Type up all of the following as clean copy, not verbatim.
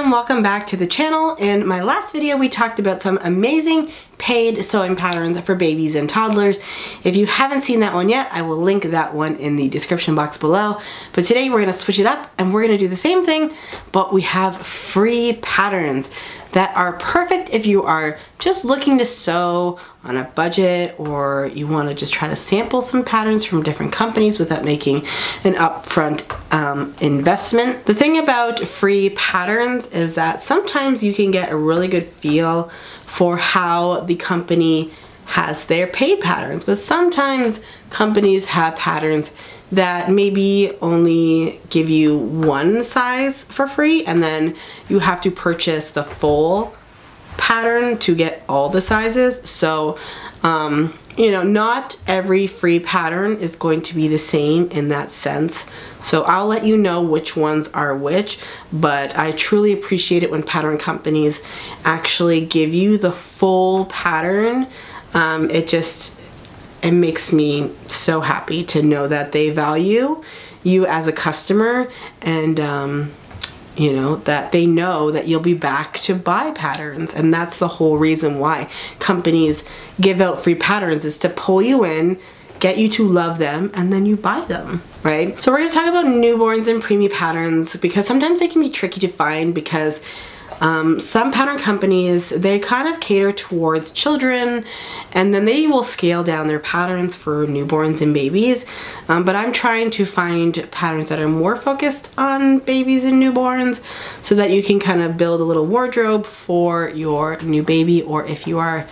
and welcome back to the channel. In my last video we talked about some amazing paid sewing patterns for babies and toddlers. If you haven't seen that one yet, I will link that one in the description box below. But today we're going to switch it up and we're going to do the same thing, but we have free patterns that are perfect if you are just looking to sew on a budget, or you want to just try to sample some patterns from different companies without making an upfront investment. The thing about free patterns is that sometimes you can get a really good feel for how the company has their paid patterns, but sometimes companies have patterns that maybe only give you one size for free, and then you have to purchase the full pattern to get all the sizes. So you know, not every free pattern is going to be the same in that sense. So I'll let you know which ones are which, but I truly appreciate it when pattern companies actually give you the full pattern. It makes me so happy to know that they value you as a customer, and you know, that they know that you'll be back to buy patterns. And that's the whole reason why companies give out free patterns, is to pull you in, get you to love them, and then you buy them, right? So we're going to talk about newborns and preemie patterns, because sometimes they can be tricky to find, because some pattern companies, they kind of cater towards children, and then they will scale down their patterns for newborns and babies. But I'm trying to find patterns that are more focused on babies and newborns, so that you can kind of build a little wardrobe for your new baby, or if you are,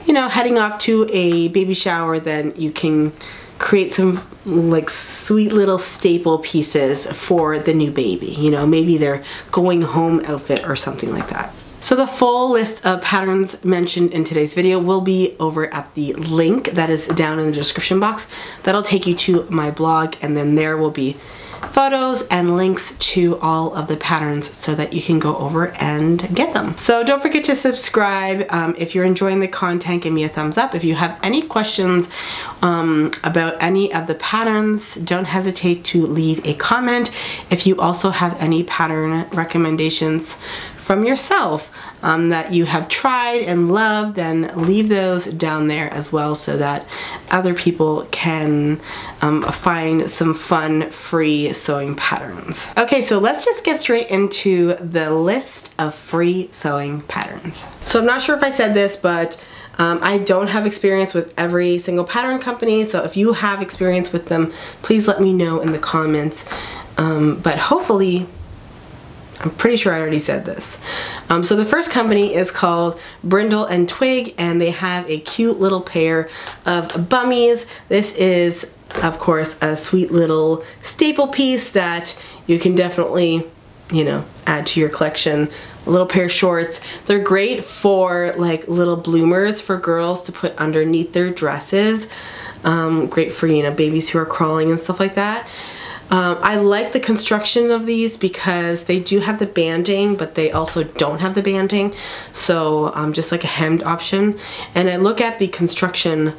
you know, heading off to a baby shower, then you can create some like sweet little staple pieces for the new baby. You know, maybe their going home outfit or something like that. So the full list of patterns mentioned in today's video will be over at the link that is down in the description box. That'll take you to my blog, and then there will be photos and links to all of the patterns so that you can go over and get them. So don't forget to subscribe. If you're enjoying the content, give me a thumbs up. If you have any questions about any of the patterns, don't hesitate to leave a comment. If you also have any pattern recommendations from yourself that you have tried and loved, then leave those down there as well, so that other people can find some fun free sewing patterns. Okay, so let's just get straight into the list of free sewing patterns. So I'm not sure if I said this, but I don't have experience with every single pattern company, so if you have experience with them, please let me know in the comments. But hopefully, I'm pretty sure I already said this. So the first company is called Brindle and Twig, and they have a cute little pair of bummies. This is, of course, a sweet little staple piece that you can definitely, you know, add to your collection. A little pair of shorts. They're great for like little bloomers for girls to put underneath their dresses. Great for, you know, babies who are crawling and stuff like that. I like the construction of these because they do have the banding, but they also don't have the banding. So just like a hemmed option. And I look at the construction,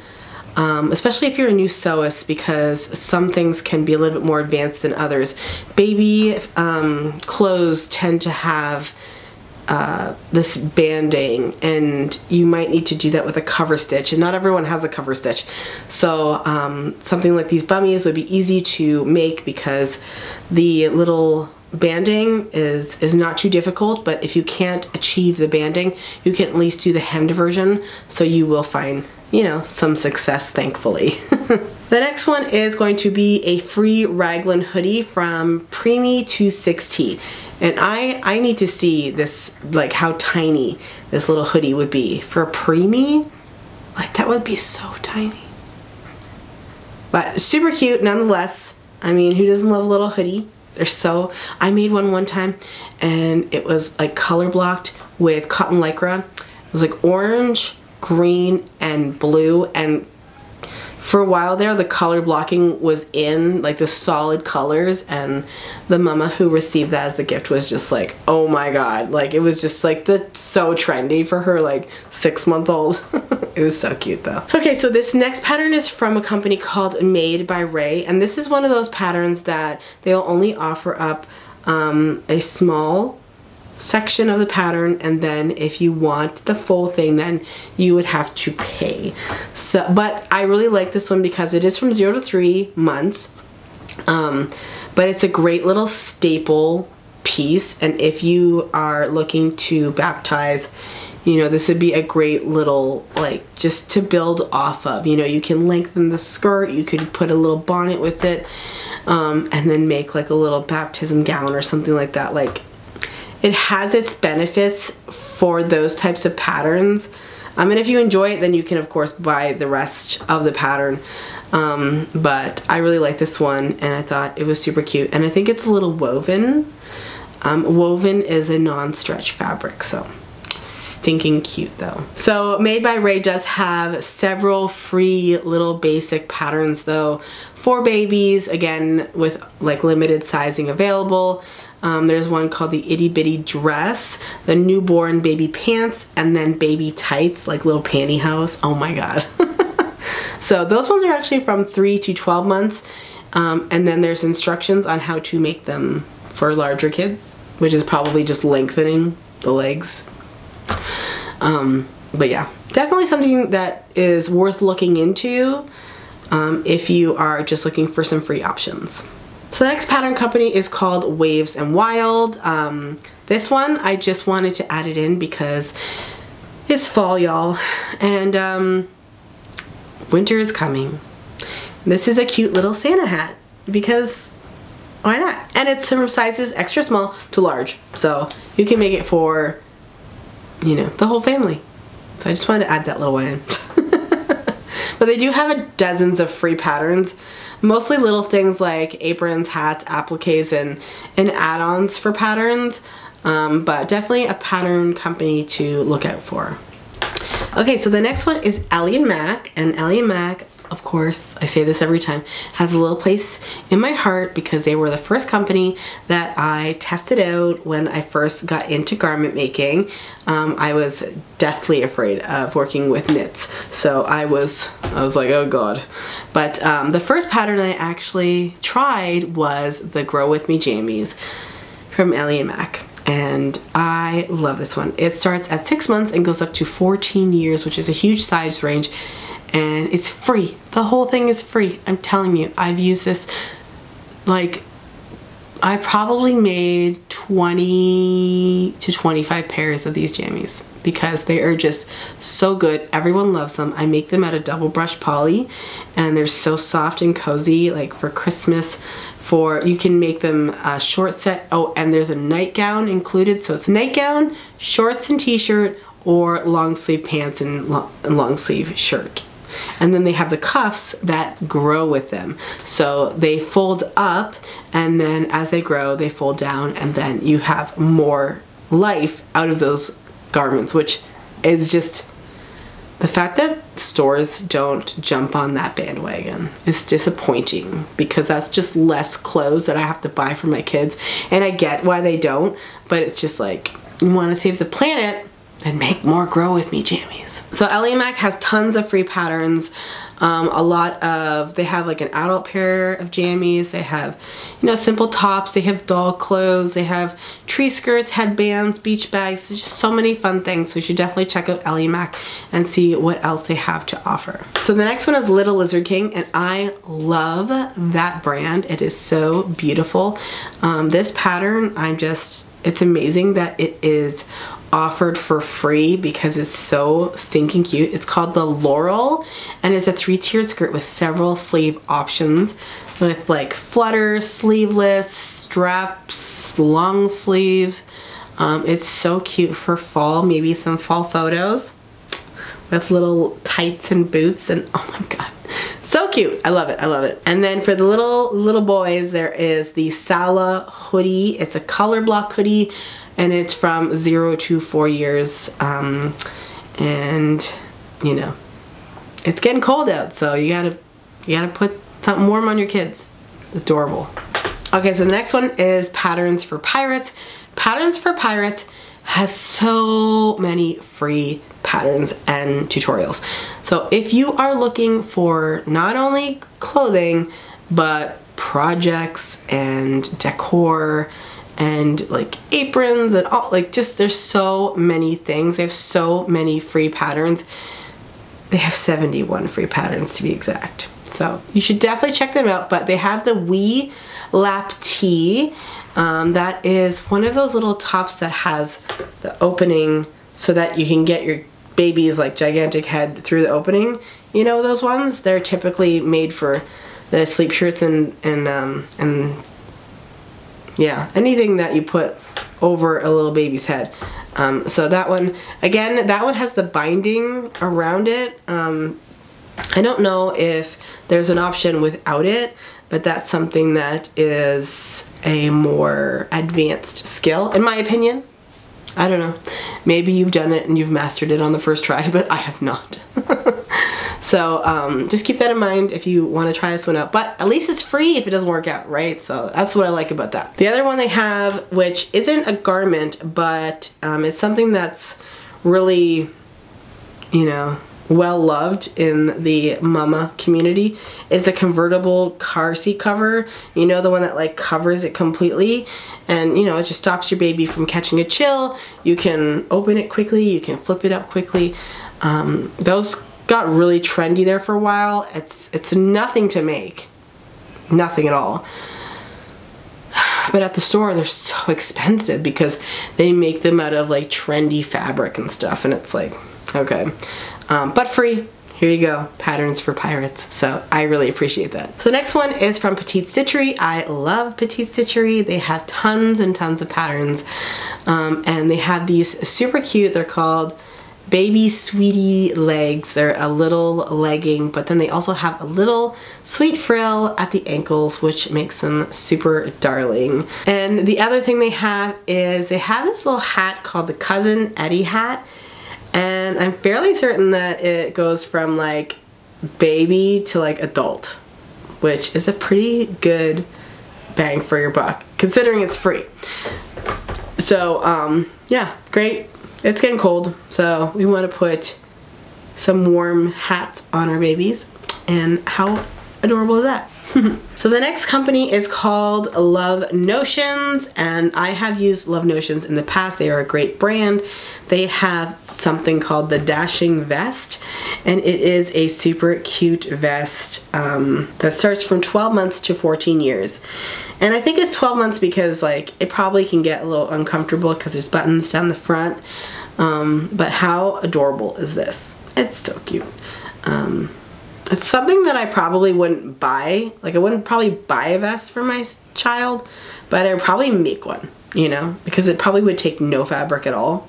especially if you're a new sewist, because some things can be a little bit more advanced than others. Baby clothes tend to have this banding, and you might need to do that with a cover stitch, and not everyone has a cover stitch. So something like these bummies would be easy to make because the little banding is not too difficult, but if you can't achieve the banding, you can at least do the hemmed version, so you will find, you know, some success, thankfully. The next one is going to be a free raglan hoodie from Preemie to 6T. And I need to see this, like how tiny this little hoodie would be for a preemie. Like, that would be so tiny. But super cute nonetheless. I mean, who doesn't love a little hoodie? They're so, I made one time, and it was like color blocked with cotton lycra. It was like orange, green, and blue, and for a while there, the color blocking was in, like the solid colors, and the mama who received that as a gift was just like, oh my god, like it was just like so trendy for her like 6-month-old. It was so cute though. Okay, so this next pattern is from a company called Made by Ray, and this is one of those patterns that they'll only offer up a small section of the pattern, and then if you want the full thing, then you would have to pay. So, but I really like this one because it is from 0 to 3 months, but it's a great little staple piece, and if you are looking to baptize, you know, this would be a great little, like, just to build off of. You know, you can lengthen the skirt, you could put a little bonnet with it, and then make like a little baptism gown or something like that. Like, it has its benefits for those types of patterns. And if you enjoy it, then you can of course buy the rest of the pattern. But I really like this one, and I thought it was super cute. And I think it's a little woven. Woven is a non-stretch fabric, so stinking cute though. So Made by Ray does have several free little basic patterns though for babies, again with like limited sizing available. There's one called the Itty Bitty Dress, the Newborn Baby Pants, and then Baby Tights, like little pantyhose. Oh my god. So those ones are actually from 3 to 12 months, and then there's instructions on how to make them for larger kids, which is probably just lengthening the legs. But yeah, definitely something that is worth looking into if you are just looking for some free options. So the next pattern company is called Waves and Wild. This one, I just wanted to add it in because it's fall, y'all, and winter is coming. This is a cute little Santa hat because why not? And it's from sizes extra small to large, so you can make it for, you know, the whole family. So I just wanted to add that little one in. But they do have dozens of free patterns, mostly little things like aprons, hats, appliques, and add-ons for patterns, but definitely a pattern company to look out for. Okay, so the next one is Ellie & Mac, and Ellie & Mac, of course, I say this every time, has a little place in my heart because they were the first company that I tested out when I first got into garment making. I was deathly afraid of working with knits, so I was like, oh god. But the first pattern I actually tried was the Grow With Me jammies from Ellie & Mac. And I love this one. It starts at 6 months and goes up to 14 years, which is a huge size range. And it's free. The whole thing is free. I'm telling you, I've used this, like, I probably made 20 to 25 pairs of these jammies because they are just so good. Everyone loves them. I make them out of double brush poly, and they're so soft and cozy, like for Christmas. You can make them a short set. Oh, and there's a nightgown included. So it's a nightgown, shorts and t-shirt, or long sleeve pants and long sleeve shirt. And then they have the cuffs that grow with them. So they fold up, and then as they grow, they fold down, and then you have more life out of those garments, which is just the fact that stores don't jump on that bandwagon is disappointing, because that's just less clothes that I have to buy for my kids. And I get why they don't, but it's just like, you want to save the planet, and make more Grow With Me jammies. So Ellie & Mac has tons of free patterns. They have like an adult pair of jammies. They have, you know, simple tops. They have doll clothes. They have tree skirts, headbands, beach bags. There's just so many fun things. So you should definitely check out Ellie & Mac and see what else they have to offer. So the next one is Little Lizard King, and I love that brand. It is so beautiful. This pattern, it's amazing that it is offered for free because it's so stinking cute. It's called the Laurel, and it's a 3-tiered skirt with several sleeve options with like flutters, sleeveless, straps, long sleeves. It's so cute for fall, maybe some fall photos with little tights and boots, and oh my god, so cute. I love it. I love it. And then for the little boys, there is the Sala hoodie. It's a color block hoodie, and it's from 0 to 4 years. And you know, it's getting cold out, so you gotta put something warm on your kids. Adorable. Okay, so the next one is Patterns for Pirates. Patterns for Pirates has so many free patterns and tutorials. So if you are looking for not only clothing, but projects and decor and like aprons and all, like just there's so many things. They have so many free patterns. They have 71 free patterns to be exact. So you should definitely check them out. But they have the Wee Lap Tee. That is one of those little tops that has the opening so that you can get your baby's like gigantic head through the opening. You know those ones? They're typically made for the sleep shirts and yeah, anything that you put over a little baby's head. So that one, again, that one has the binding around it. I don't know if there's an option without it, but that's something that is a more advanced skill, in my opinion. I don't know. Maybe you've done it and you've mastered it on the first try, but I have not. So just keep that in mind if you want to try this one out. But at least it's free if it doesn't work out, right? So that's what I like about that. The other one they have, which isn't a garment, but it's something that's really, you know, well loved in the mama community, is a convertible car seat cover. You know, the one that like covers it completely, and you know, it just stops your baby from catching a chill. You can open it quickly, you can flip it up quickly. Those got really trendy there for a while. It's nothing to make, nothing at all. But at the store they're so expensive because they make them out of like trendy fabric and stuff, and it's like, okay. But free. Here you go. Patterns for pirates. So I really appreciate that. So the next one is from Petite Stitchery. I love Petite Stitchery. They have tons and tons of patterns. And they have these super cute, they're called Baby Sweetie legs. They're a little legging, but then they also have a little sweet frill at the ankles, which makes them super darling. And the other thing they have is they have this little hat called the Cousin Eddie hat. And I'm fairly certain that it goes from like baby to like adult, which is a pretty good bang for your buck considering it's free. So yeah, great. It's getting cold, so we want to put some warm hats on our babies, and how adorable is that? So the next company is called Love Notions, and I have used Love Notions in the past. They are a great brand. They have something called the Dashing Vest, and it is a super cute vest that starts from 12 months to 14 years. And I think it's 12 months because like it probably can get a little uncomfortable because there's buttons down the front. But how adorable is this? It's so cute. It's something that I probably wouldn't buy. Like I wouldn't probably buy a vest for my child, but I would probably make one, you know, because it probably would take no fabric at all.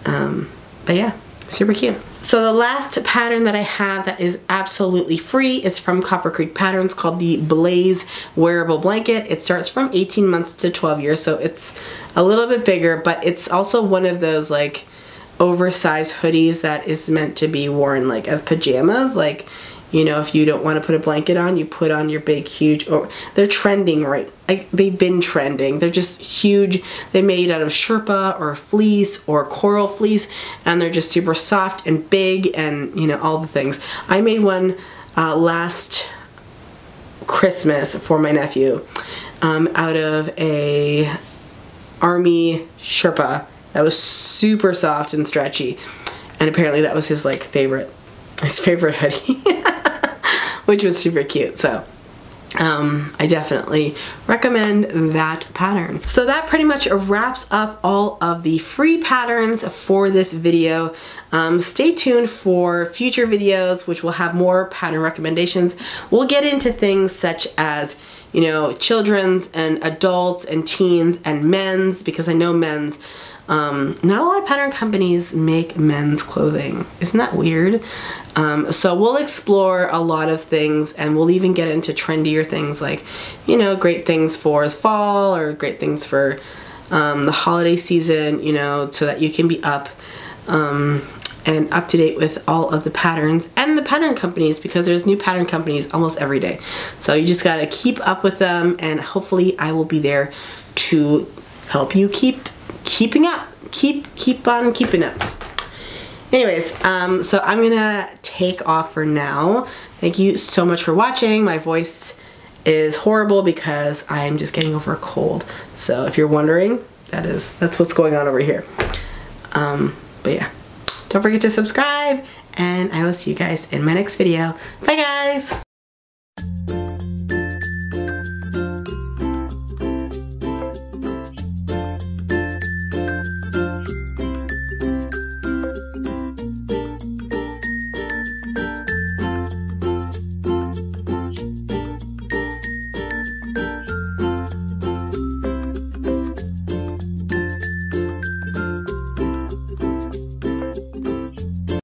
But yeah, super cute. So the last pattern that I have that is absolutely free is from Copper Creek Patterns, called the Blaze Wearable Blanket. It starts from 18 months to 12 years, so it's a little bit bigger, but it's also one of those like oversized hoodies that is meant to be worn like as pajamas. Like, you know, if you don't want to put a blanket on, you put on your big huge, or they're trending, right? Like they've been trending. They're just huge. They're made out of Sherpa or fleece or coral fleece, and they're just super soft and big, and you know, all the things. I made one last Christmas for my nephew out of a army Sherpa that was super soft and stretchy, and apparently that was his like favorite hoodie, which was super cute. So I definitely recommend that pattern. So that pretty much wraps up all of the free patterns for this video. Stay tuned for future videos which will have more pattern recommendations. We'll get into things such as, you know, children's and adults and teens and men's, because I know men's, not a lot of pattern companies make men's clothing. Isn't that weird? So we'll explore a lot of things, and we'll even get into trendier things like, you know, great things for fall or great things for the holiday season, you know, so that you can be up and up to date with all of the patterns and the pattern companies, because there's new pattern companies almost every day. So you just gotta keep up with them, and hopefully I will be there to help you keeping up. Keep on keeping up. Anyways, so I'm gonna take off for now. Thank you so much for watching. My voice is horrible because I'm just getting over a cold. So if you're wondering, that's what's going on over here. But yeah, don't forget to subscribe, and I will see you guys in my next video. Bye guys!